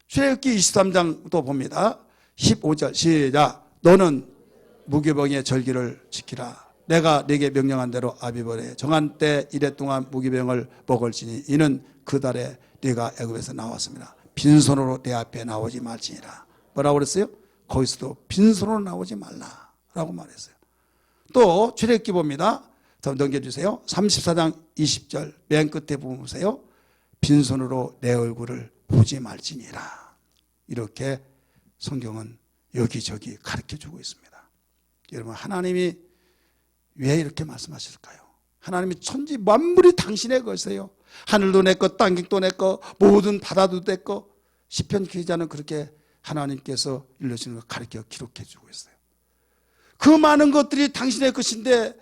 출애굽기 23장도 봅니다. 15절 시작. 너는 무교병의 절기를 지키라. 내가 네게 명령한 대로 아비벌에 정한 때 이래 동안 무교병을 먹을지니 이는 그 달에 네가 애굽에서 나왔습니다. 빈손으로 내 앞에 나오지 말지니라. 뭐라고 그랬어요? 거기서도 빈손으로 나오지 말라라고 말했어요. 또 출애굽기 봅니다. 더 넘겨주세요. 34장 20절 맨 끝에 보세요. 빈손으로 내 얼굴을 보지 말지니라. 이렇게 성경은 여기저기 가르쳐주고 있습니다. 여러분 하나님이 왜 이렇게 말씀하실까요? 하나님이 천지 만물이 당신의 것이에요. 하늘도 내 것, 땅도 내 것, 모든 바다도 내 것. 시편 기자는 그렇게 하나님께서 일러주는 걸 가르쳐 기록해 주고 있어요. 그 많은 것들이 당신의 것인데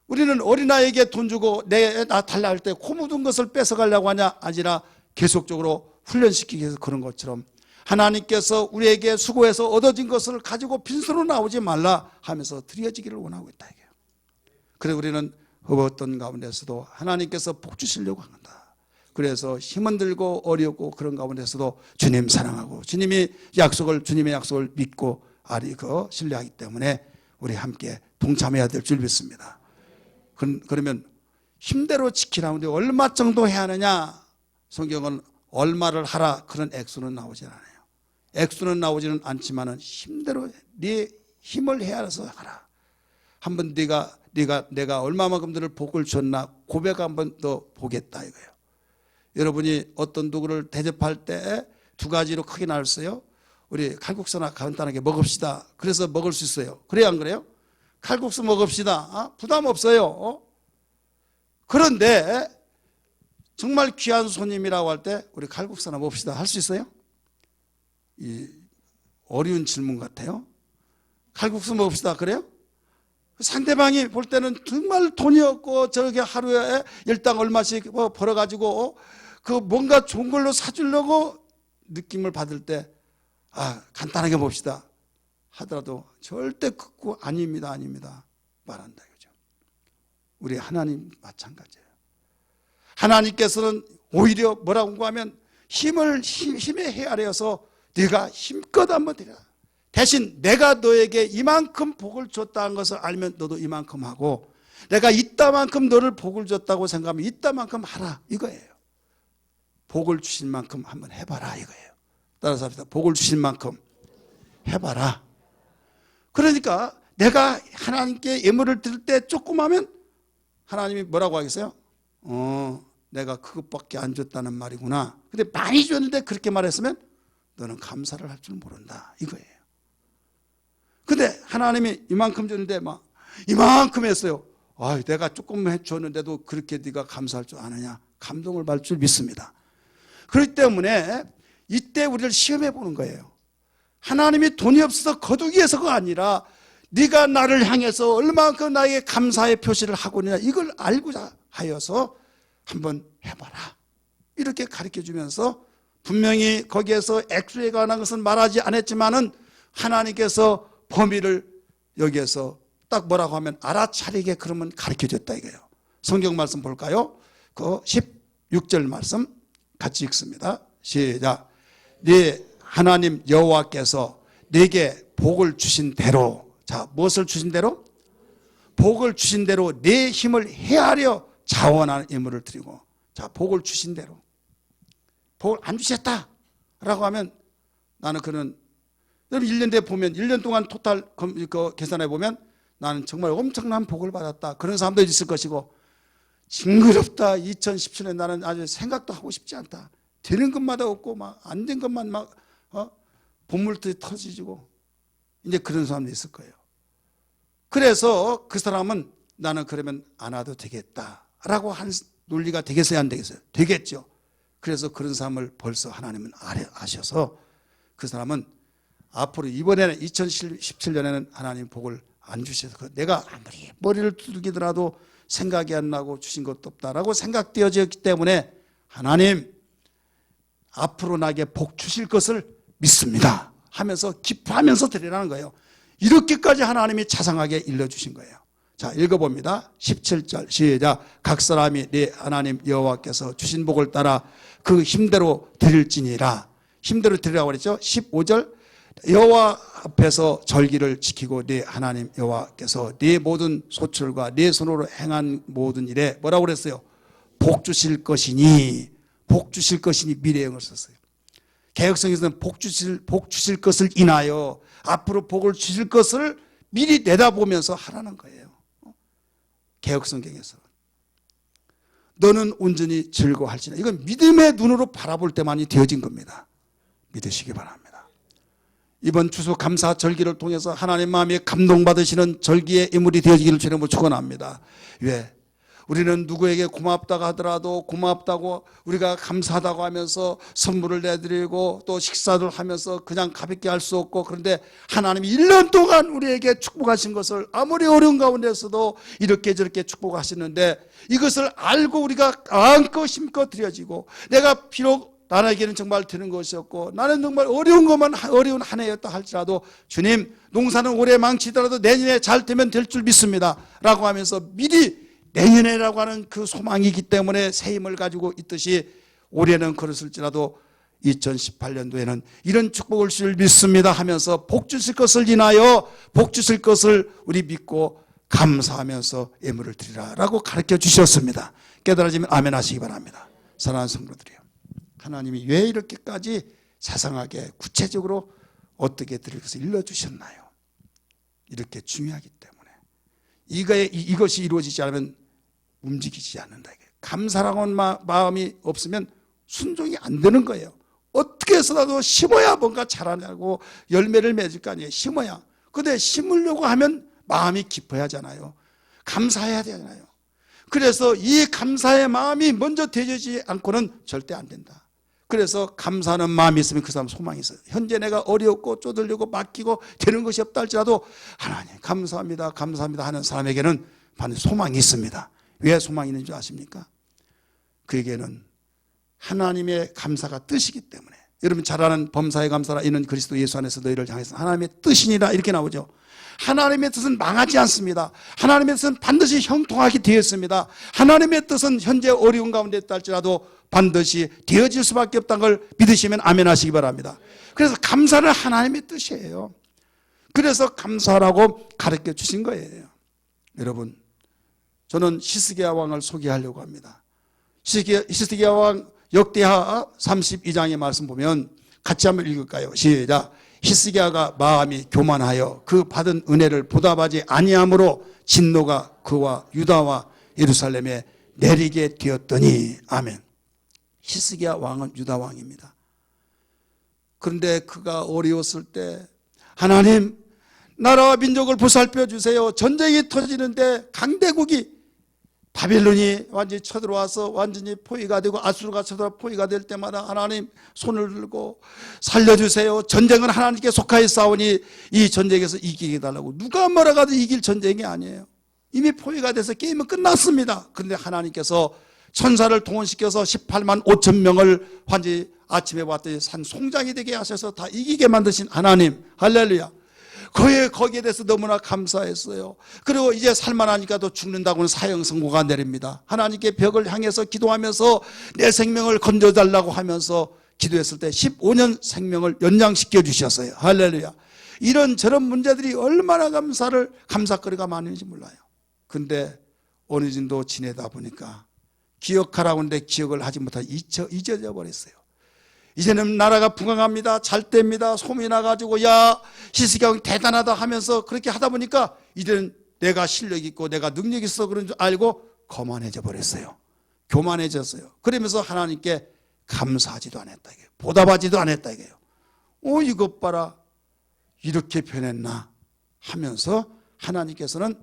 우리는 어린아이에게 돈 주고 나 달라 할 때 코 묻은 것을 뺏어가려고 하냐? 아니라 계속적으로 훈련시키기 위해서 그런 것처럼 하나님께서 우리에게 수고해서 얻어진 것을 가지고 빈손으로 나오지 말라 하면서 드려지기를 원하고 있다 이게요. 그래서 우리는 어떤 가운데서도 하나님께서 복 주시려고 한다. 그래서 힘은 들고 어렵고 그런 가운데서도 주님 사랑하고 주님의 약속을 믿고 신뢰하기 때문에 우리 함께 동참해야 될 줄 믿습니다. 그러면 힘대로 지키라는데 얼마 정도 해야 하느냐? 성경은 얼마를 하라 그런 액수는 나오지 않아요. 액수는 나오지는 않지만은 힘대로 네 힘을 헤아려서 하라. 한번 내가 얼마만큼 너를 복을 줬나 고백 한번 더 보겠다 이거예요. 여러분이 어떤 누구를 대접할 때 두 가지로 크게 나눴어요. 우리 칼국수나 간단하게 먹읍시다. 그래서 먹을 수 있어요. 그래요 안 그래요? 칼국수 먹읍시다. 부담 없어요. 그런데 정말 귀한 손님이라고 할 때 우리 칼국수나 먹읍시다 할 수 있어요? 이 어려운 질문 같아요. 칼국수 먹읍시다 그래요? 상대방이 볼 때는 정말 돈이 없고 저렇게 하루에 일당 얼마씩 벌어가지고 그 뭔가 좋은 걸로 사주려고 느낌을 받을 때 간단하게 봅시다 하더라도 절대 극구 아닙니다 말한다 이거죠. 우리 하나님 마찬가지예요. 하나님께서는 오히려 뭐라고 하면 힘에 헤아려서 네가 힘껏 한번 드려라. 대신 내가 너에게 이만큼 복을 줬다는 것을 알면 너도 이만큼 하고 내가 이따만큼 너를 복을 줬다고 생각하면 이따만큼 하라 이거예요. 복을 주신 만큼 한번 해봐라 이거예요. 따라서 합시다. 복을 주신 만큼 해봐라. 그러니까 내가 하나님께 예물을 드릴 때 조금 하면 하나님이 뭐라고 하겠어요? 내가 그것밖에 안 줬다는 말이구나. 근데 많이 줬는데 그렇게 말했으면 너는 감사를 할 줄 모른다 이거예요. 근데 하나님이 이만큼 줬는데 막 이만큼 했어요. 내가 조금 줬는데도 그렇게 네가 감사할 줄 아느냐? 감동을 받을 줄 믿습니다. 그렇기 때문에 이때 우리를 시험해 보는 거예요. 하나님이 돈이 없어서 거두기 위해서가 아니라 네가 나를 향해서 얼마만큼 나에게 감사의 표시를 하고 있느냐 이걸 알고자 하여서 한번 해봐라 이렇게 가르쳐주면서 분명히 거기에서 액수에 관한 것은 말하지 않았지만은 하나님께서 범위를 여기에서 딱 뭐라고 하면 알아차리게 그러면 가르쳐줬다 이거예요. 성경 말씀 볼까요? 그 16절 말씀 같이 읽습니다. 시작. 네 하나님 여호와께서 내게 복을 주신 대로, 자, 무엇을 주신 대로? 복을 주신 대로 내 힘을 헤아려 자원하는 예물을 드리고, 자, 복을 주신 대로. 복을 안 주셨다 라고 하면 나는 그는, 여러분 1년 뒤에 보면 1년 동안 토탈 계산해 보면 나는 정말 엄청난 복을 받았다, 그런 사람도 있을 것이고, 징그럽다, 2017년 나는 아주 생각도 하고 싶지 않다, 되는 것마다 없고 막 안 된 것만 막 본물들이 터지고, 이제 그런 사람도 있을 거예요. 그래서 그 사람은 나는 그러면 안 와도 되겠다라고 한 논리가 되겠어요, 안 되겠어요? 되겠죠. 그래서 그런 사람을 벌써 하나님은 아셔서 그 사람은 앞으로 이번에는 2017년에는 하나님 복을 안 주셔서, 내가 아무리 머리를 두들기더라도 생각이 안 나고 주신 것도 없다라고 생각되어졌기 때문에 하나님 앞으로 나에게 복 주실 것을 믿습니다 하면서 기뻐하면서 드리라는 거예요. 이렇게까지 하나님이 자상하게 일러주신 거예요. 자, 읽어봅니다. 17절 시작. 각 사람이 네 하나님 여호와께서 주신 복을 따라 그 힘대로 드릴지니라. 힘대로 드리라고 그랬죠. 15절 여호와 앞에서 절기를 지키고 네 하나님 여호와께서 네 모든 소출과 네 손으로 행한 모든 일에 뭐라고 그랬어요? 복 주실 것이니, 복 주실 것이니 미래형을 썼어요. 개혁성에서는 복 주실 것을 인하여 앞으로 복을 주실 것을 미리 내다보면서 하라는 거예요. 개혁성경에서 너는 온전히 즐거워할지나, 이건 믿음의 눈으로 바라볼 때만이 되어진 겁니다. 믿으시기 바랍니다. 이번 추수감사 절기를 통해서 하나님 마음에 감동받으시는 절기의 인물이 되어지기를 주님으로 축원합니다. 왜? 우리는 누구에게 고맙다고 하더라도 고맙다고, 우리가 감사하다고 하면서 선물을 내드리고 또 식사를 하면서 그냥 가볍게 할 수 없고, 그런데 하나님이 1년 동안 우리에게 축복하신 것을 아무리 어려운 가운데서도 이렇게 저렇게 축복하시는데, 이것을 알고 우리가 안고 심고 드려지고, 내가 비록 나에게는 정말 되는 것이었고 나는 정말 어려운 것만, 어려운 한 해였다 할지라도 주님 농사는 올해 망치더라도 내년에 잘 되면 될 줄 믿습니다 라고 하면서 미리 내년에라고 하는 그 소망이기 때문에 새 힘을 가지고 있듯이, 올해는 그랬을지라도 2018년도에는 이런 축복을 주실 믿습니다 하면서 복 주실 것을 인하여 복 주실 것을 우리 믿고 감사하면서 예물을 드리라 라고 가르쳐 주셨습니다. 깨달아지면 아멘 하시기 바랍니다. 사랑하는 성도들이요, 하나님이 왜 이렇게까지 자상하게 구체적으로 어떻게 드릴 것을 일러주셨나요? 이렇게 중요하기 때문에. 이것이 이루어지지 않으면 움직이지 않는다. 감사라고 하는 마음이 없으면 순종이 안 되는 거예요. 어떻게 해서라도 심어야 뭔가 자라나고 열매를 맺을 거 아니에요. 심어야. 근데 심으려고 하면 마음이 깊어야 하잖아요. 감사해야 되잖아요. 그래서 이 감사의 마음이 먼저 되어지지 않고는 절대 안 된다. 그래서 감사하는 마음이 있으면 그 사람 소망이 있어요. 현재 내가 어렵고 쪼들리고 맡기고 되는 것이 없다 할지라도 하나님 감사합니다, 감사합니다 하는 사람에게는 반드시 소망이 있습니다. 왜 소망이 있는 줄 아십니까? 그에게는 하나님의 감사가 뜻이기 때문에. 여러분 잘 아는 범사에 감사라 이는 그리스도 예수 안에서 너희를 향해서 하나님의 뜻이니라 이렇게 나오죠. 하나님의 뜻은 망하지 않습니다. 하나님의 뜻은 반드시 형통하게 되어 있습니다. 하나님의 뜻은 현재 어려운 가운데 있다 할지라도 반드시 되어질 수밖에 없다는 걸 믿으시면 아멘 하시기 바랍니다. 그래서 감사는 하나님의 뜻이에요. 그래서 감사라고 가르쳐 주신 거예요. 여러분, 저는 히스기야 왕을 소개하려고 합니다. 히스기야 왕 역대하 32장의 말씀 보면 같이 한번 읽을까요? 시작. 히스기야가 마음이 교만하여 그 받은 은혜를 보답하지 아니함으로 진노가 그와 유다와 예루살렘에 내리게 되었더니. 아멘. 히스기야 왕은 유다 왕입니다. 그런데 그가 어려웠을 때 하나님 나라와 민족을 보살펴 주세요. 전쟁이 터지는데 강대국이 바벨론이 완전히 쳐들어와서 완전히 포위가 되고 아수르가 쳐들어와 포위가 될 때마다 하나님 손을 들고 살려주세요. 전쟁은 하나님께 속하여 싸우니 이 전쟁에서 이기게 해달라고. 누가 뭐라고 해도 이길 전쟁이 아니에요. 이미 포위가 돼서 게임은 끝났습니다. 그런데 하나님께서 천사를 동원시켜서 18만 5천 명을 완전히 아침에 왔더니 산 송장이 되게 하셔서 다 이기게 만드신 하나님, 할렐루야. 거기에 대해서 너무나 감사했어요. 그리고 이제 살만하니까 또 죽는다고는 사형 선고가 내립니다. 하나님께 벽을 향해서 기도하면서 내 생명을 건져달라고 하면서 기도했을 때 15년 생명을 연장시켜 주셨어요. 할렐루야. 이런 저런 문제들이 얼마나 감사거리가 많은지 몰라요. 근데 어느 정도 지내다 보니까 기억하라고 하는데 기억을 하지 못하고 잊어져 버렸어요. 이제는 나라가 부강합니다. 잘 됩니다. 소문이 나가지고 야 히스기야 대단하다 하면서 그렇게 하다 보니까 이제는 내가 실력 있고 내가 능력 있어 그런 줄 알고 거만해져 버렸어요. 교만해졌어요. 그러면서 하나님께 감사하지도 않았다 이게요. 보답하지도 않았다 이게요. 이것 봐라 이렇게 변했나 하면서 하나님께서는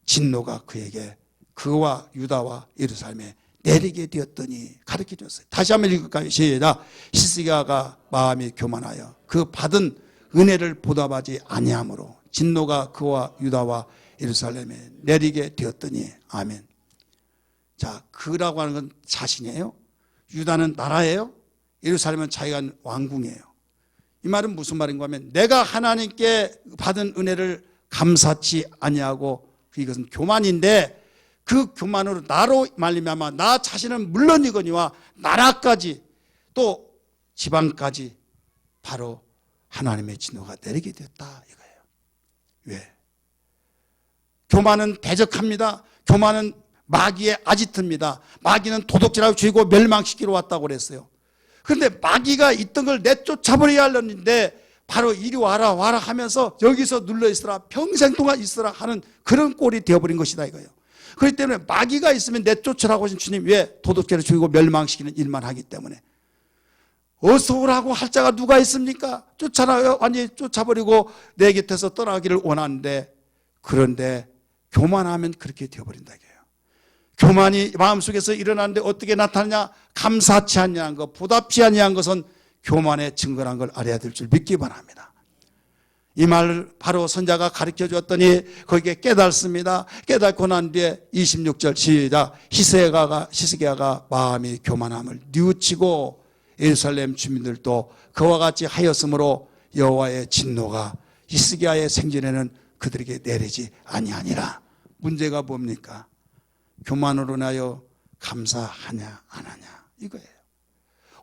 진노가 그에게 그와 유다와 예루살렘에 내리게 되었더니 가르쳐 줬어요. 다시 한번 읽을까요? 시작. 히스기야가 마음이 교만하여 그 받은 은혜를 보답하지 아니함으로 진노가 그와 유다와 예루살렘에 내리게 되었더니 아멘. 자, 그라고 하는 건 자신이에요. 유다는 나라예요. 예루살렘은 자기가 왕궁이에요. 이 말은 무슨 말인가 하면 내가 하나님께 받은 은혜를 감사치 아니하고 이것은 교만인데 그 교만으로 나로 말미암아 나 자신은 물론이거니와 나라까지 또 지방까지 바로 하나님의 진노가 내리게 됐다 이거예요. 왜? 교만은 대적합니다. 교만은 마귀의 아지트입니다. 마귀는 도둑질하고 죽이고 멸망시키러 왔다고 그랬어요. 그런데 마귀가 있던 걸 내쫓아버려야 하려는데 바로 이리 와라 하면서 여기서 눌러있으라 평생 동안 있으라 하는 그런 꼴이 되어버린 것이다 이거예요. 그렇기 때문에 마귀가 있으면 내쫓으라고 하신 주님 왜 도둑질을 죽이고 멸망시키는 일만 하기 때문에 어서 오라고 할 자가 누가 있습니까? 쫓아나요. 완전히 쫓아버리고 내 곁에서 떠나기를 원하는데 그런데 교만하면 그렇게 되어버린다 이거예요. 교만이 마음속에서 일어나는데 어떻게 나타나냐? 감사치 아니한 것, 보답치 아니한 것은 교만의 증거란 걸 알아야 될 줄 믿기 바랍니다. 이 말을 바로 선자가 가르쳐 주었더니 거기에 깨닫습니다. 깨닫고 난 뒤에 26절 시작. 히스기야가 마음이 교만함을 뉘우치고 예루살렘 주민들도 그와 같이 하였으므로 여호와의 진노가 히스기야의 생전에는 그들에게 내리지 아니하니라. 문제가 뭡니까? 교만으로 인하여 감사하냐 안 하냐 이거예요.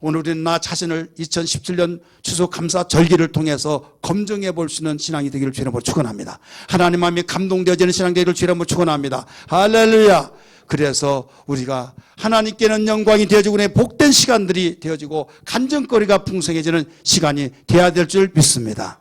오늘 우리는 나 자신을 2017년 추수감사 절기를 통해서 검증해 볼 수 있는 신앙이 되기를 주님으로 축원합니다. 하나님 마음이 감동되어지는 신앙 되기를 주님으로 축원합니다. 할렐루야. 그래서 우리가 하나님께는 영광이 되어지고 복된 시간들이 되어지고 간증거리가 풍성해지는 시간이 되어야 될 줄 믿습니다.